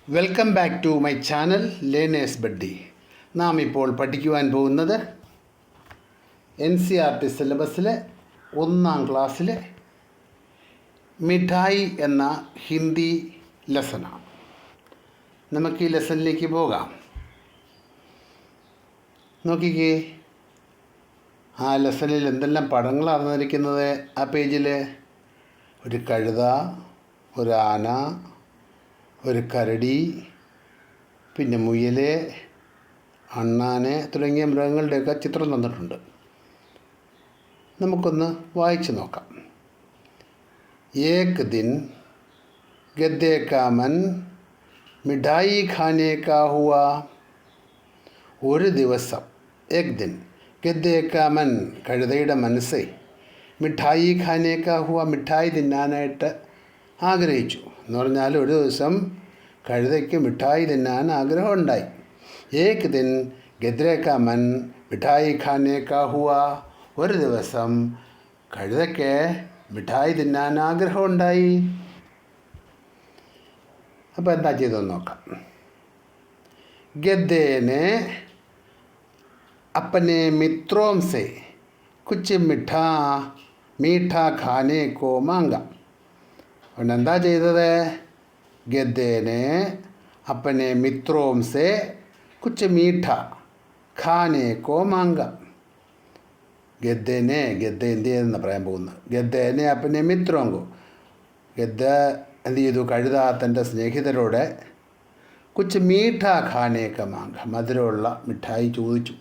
Welcome back to my channel learners buddy. നാം ഇപ്പോൾ പഠിക്കുവാൻ പോകുന്നത് NCERT സിലബസിലെ 1ാം ക്ലാസ്സിലെ മിഠായി എന്ന ഹിന്ദി ലെസനാണ്. നമുക്ക് ഈ ലെസണിലേക്ക് പോകാം. നോക്കിക്കേ, ആ ലെസണിൽ എന്തെല്ലാം പടങ്ങളാണ് തന്നിരിക്കുന്നത്. ആ പേജിൽ ഒരു കഴുത, ഒരു ആന, ഒരു കരടി, പിന്നെ മുയൽ, അണ്ണാന് തുടങ്ങിയ മൃഗങ്ങളുടെയൊക്കെ ചിത്രം തന്നിട്ടുണ്ട്. നമുക്കൊന്ന് വായിച്ചു നോക്കാം. ഏക് ദിൻ ഗദ്ദെ കാ മൻ മിഠായി ഖാനെ കാ ഹുവ. ഒരു ദിവസം, ഏക് ദിൻ ഗദ്ദെ കാ മൻ കഴുതയുടെ മനസ്സ്, മിഠായി ഖാനെ കാ ഹുവ മിഠായി തിന്നാനായിട്ട് ആഗ്രഹിച്ചു. എന്ന് പറഞ്ഞാൽ ഒരു ദിവസം കഴുതയ്ക്ക് മിഠായി തിന്നാൻ ആഗ്രഹമുണ്ടായി. ഏക് ദിൻ ഗദ്ദെ കാ മൻ മിഠായി ഖാനെ കാ ഹുവ. ഒരു ദിവസം കഴുതയ്ക്ക് മിഠായി തിന്നാൻ ആഗ്രഹമുണ്ടായി. അപ്പോൾ എന്താ ചെയ്തതെന്ന് നോക്കാം. ഗദ്ദെ ने अपने मित्रों से कुछ मीठा खाने को मांगा. അതുകൊണ്ട് എന്താ ചെയ്തത്? ഗദ്ദേനെ അപ്പനെ മിത്രോം സെ കുച്ച് മീഠ ഖാനെ കോ മാങ്ക. ഗദ്ദ എന്ത് ചെയ്തെന്ന് പറയാൻ പോകുന്നത്. ഗദ്ദേനെ അപ്പനെ മിത്രോങ്കോ. ഗദ്ദ എന്ത് ചെയ്തു? കഴുത തൻ്റെ സ്നേഹിതരോട് കുച്ച് മീഠ ഖാനെ ക മാങ്ക, മധുരമുള്ള മിഠായി ചോദിച്ചു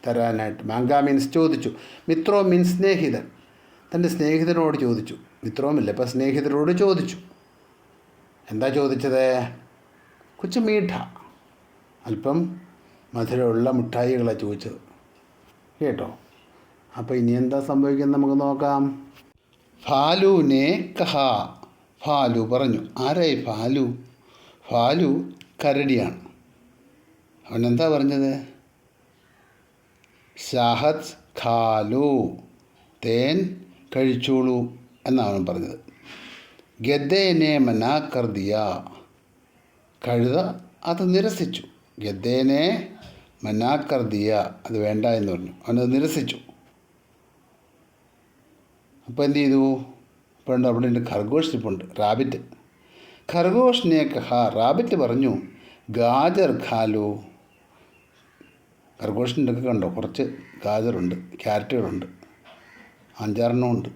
തരാനായിട്ട്. മാങ്ക മീൻസ് ചോദിച്ചു, മിത്രോ മീൻസ് സ്നേഹിതൻ. തൻ്റെ സ്നേഹിതനോട് ചോദിച്ചു. മിത്രവുമില്ല, ഇപ്പം സ്നേഹിതരോട് ചോദിച്ചു. എന്താ ചോദിച്ചത്? കുച്ച് മീഠ, അല്പം മധുരമുള്ള മിഠായികളാണ് ചോദിച്ചത്. കേട്ടോ? അപ്പോൾ ഇനി എന്താ സംഭവിക്കുന്നത് നമുക്ക് നോക്കാം. ഫാലുനെ കഹ. ഫാലു പറഞ്ഞു. ആരായി ഫാലു? ഫാലു കരടിയാണ്. അവനെന്താ പറഞ്ഞത്? ഷാഹത്ത് ഖാലു, തേൻ കഴിച്ചോളൂ എന്നാണ് അവൻ പറഞ്ഞത്. ഗദ്ദേനെ മനാ കർ ദിയ. കഴുത അത് നിരസിച്ചു. ഗദ്ദേനെ മനാ കർ ദിയ, അത് വേണ്ട എന്ന് പറഞ്ഞു. അവനത് നിരസിച്ചു. അപ്പോൾ എന്ത് ചെയ്തു? ഇപ്പോൾ അവിടെ ഉണ്ട് ഖർഗോഷ് ഇരിപ്പുണ്ട്, റാബിറ്റ്. ഖർഗോഷിനെ കഹ, റാബിറ്റ് പറഞ്ഞു, ഗാജർ ഖാലു. ഖർഗോഷിൻ്റെ ഒക്കെ കണ്ടോ, കുറച്ച് ഗാജറുണ്ട്, ക്യാരറ്റുകളുണ്ട്, 5-6 ഉണ്ട്.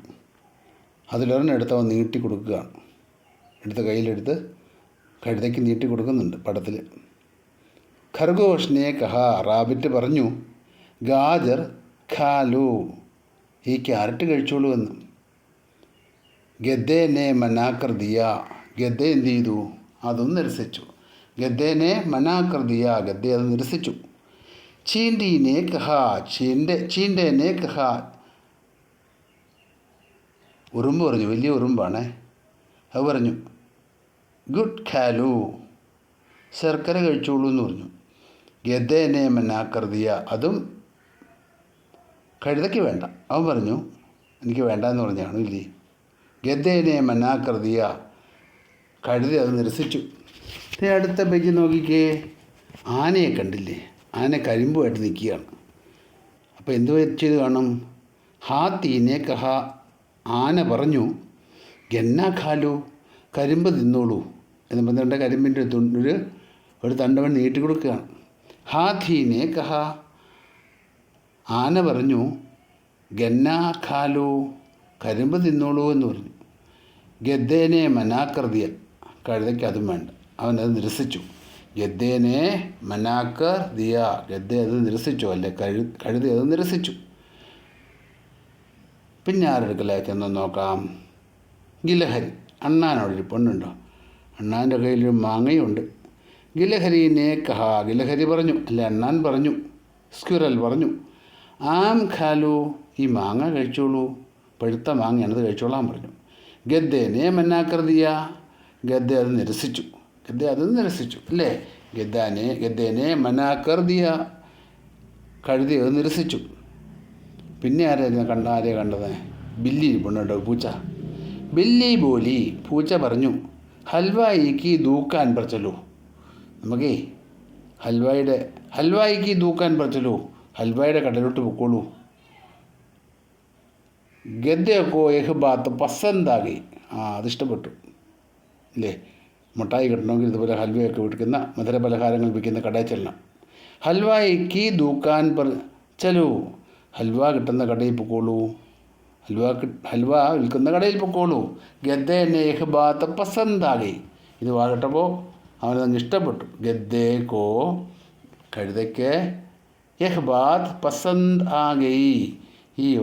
അതിലൊരെണ്ണം എടുത്തവൻ നീട്ടി കൊടുക്കുകയാണ്. എടുത്ത കയ്യിലെടുത്ത് കഴുതയ്ക്ക് നീട്ടി കൊടുക്കുന്നുണ്ട് പടത്തിൽ. ഖർഗോഷിനെ കഹ, റാബിറ്റ് പറഞ്ഞു, ഗാജർ ഖാലു, ഈ ക്യാരറ്റ് കഴിച്ചോളൂ എന്ന്. ഗദ്ദേനെ മനാക്കർ ദിയ. ഗദ്ദ എന്ത് ചെയ്തു? അതും നിരസിച്ചു. ഗദ്ദേനെ മനാക്കർ ദിയ, ഗദ്ദ അത് നിരസിച്ചു. ചീണ്ടീനെ കഹ, ചീണ്ടേനെ കഹ, ഉറുമ്പ് പറഞ്ഞു, വലിയ ഉറുമ്പാണേ. അത് പറഞ്ഞു, ഗുഡ് ഖാലു, ശർക്കര കഴിച്ചോളൂ എന്ന് പറഞ്ഞു. ഗദ്ദേനെ മനാക്കർ ദിയ, അതും കഴുതയ്ക്ക് വേണ്ട. അവൻ പറഞ്ഞു, എനിക്ക് വേണ്ട എന്ന് പറഞ്ഞാണ് ഇല്ലേ. ഗദ്ദേനെ മനാക്കർ ദിയ, കഴുത അത് നിരസിച്ചു. അടുത്ത പേജ് നോക്കിക്കേ. ആനയെ കണ്ടില്ലേ? ആന കരിമ്പുമായിട്ട് നിൽക്കുകയാണ്. അപ്പോൾ എന്ത് ചെയ്ത് കാണും? ഹാത്തീനെ കഹ, ആന പറഞ്ഞു, ഗന്ന ഖാലു, കരിമ്പ് തിന്നോളൂ എന്ന് പറഞ്ഞിട്ട് കരിമ്പിൻ്റെ ഒരു തണ്ടവൻ നീട്ടി കൊടുക്കുകയാണ്. ഹാത്തീനെ കഹ, ആന പറഞ്ഞു, ഗന്ന ഖാലു, കരിമ്പ് തിന്നോളൂ എന്ന് പറഞ്ഞു. ഗദ്ദേനെ മനാക്കർ ദിയ, കഴുതയ്ക്ക് അതും വേണ്ട. അവനത് നിരസിച്ചു. ഗദ്ദേനെ മനാക്കർ ദിയ, ഗദ്ദ അത് നിരസിച്ചു, അല്ലെ കഴുത അത് നിരസിച്ചു. പിന്നെ ആരെടുക്കലേക്ക് എന്ന് നോക്കാം. ഗിലഹരി, അണ്ണാനോടൊരു പെണ്ണുണ്ടോ? അണ്ണാൻ്റെ കയ്യിലൊരു മാങ്ങയുണ്ട്. ഗിലഹരിനെ കഹ, ഗിലഹരി പറഞ്ഞു, അല്ലെ അണ്ണാൻ പറഞ്ഞു, സ്ക്വിറൽ പറഞ്ഞു, ആം ഖാലു, ഈ മാങ്ങ കഴിച്ചോളൂ, പഴുത്ത മാങ്ങയാണത് കഴിച്ചോളാൻ പറഞ്ഞു. ഗദ്ദേനെ മന്നാക്കർ ദിയ, ഗദ്ദ അത് നിരസിച്ചു. ഗദ്ദ അത് നിരസിച്ചു അല്ലേ. ഗദ്ദേനെ മനാക്കർ ദിയ, കഴുത അത് നിരസിച്ചു. പിന്നെ ആരെയാ കണ്ടത്? ബില്ലി ഇരിപ്പുണ്ടോ, പൂച്ച. ബില്ലി ബോലി, പൂച്ച പറഞ്ഞു, ഹൽവായിക്ക് ദൂക്കാൻ പറിച്ചല്ലോ, നമുക്കേ ഹൽവായിക്ക് ദൂക്കാൻ പറ്റലോ, ഹൽവായുടെ കടയിലോട്ട് പൊക്കോളൂ. ഗദ്ദക്കോ യഹ് ബാത്ത് പസന്താകി. അതിഷ്ടപ്പെട്ടു അല്ലേ? മിഠായി കിട്ടണമെങ്കിൽ ഇതുപോലെ ഹൽവയൊക്കെ വിൽക്കുന്ന മധുരപലഹാരങ്ങൾ വിൽക്കുന്ന കടയിൽ ചെല്ലണം. ഹൽവായിക്ക് ദൂക്കാൻ ചലൂ, ഹൽവ കിട്ടുന്ന കടയിൽ പൊക്കോളൂ, ഹൽവ വിൽക്കുന്ന കടയിൽ പൊക്കോളൂ. ഗദ്ദനെ യഹ് ബാത്ത് പസന്താകി. ഇത് കേട്ടപ്പോൾ അവനതങ്ങ് ഇഷ്ടപ്പെട്ടു. ഗദ്ദക്കോ കഴുതയ്ക്ക് യഹ് ബാത്ത് പസന്ത് ആ ഗയി. ഈ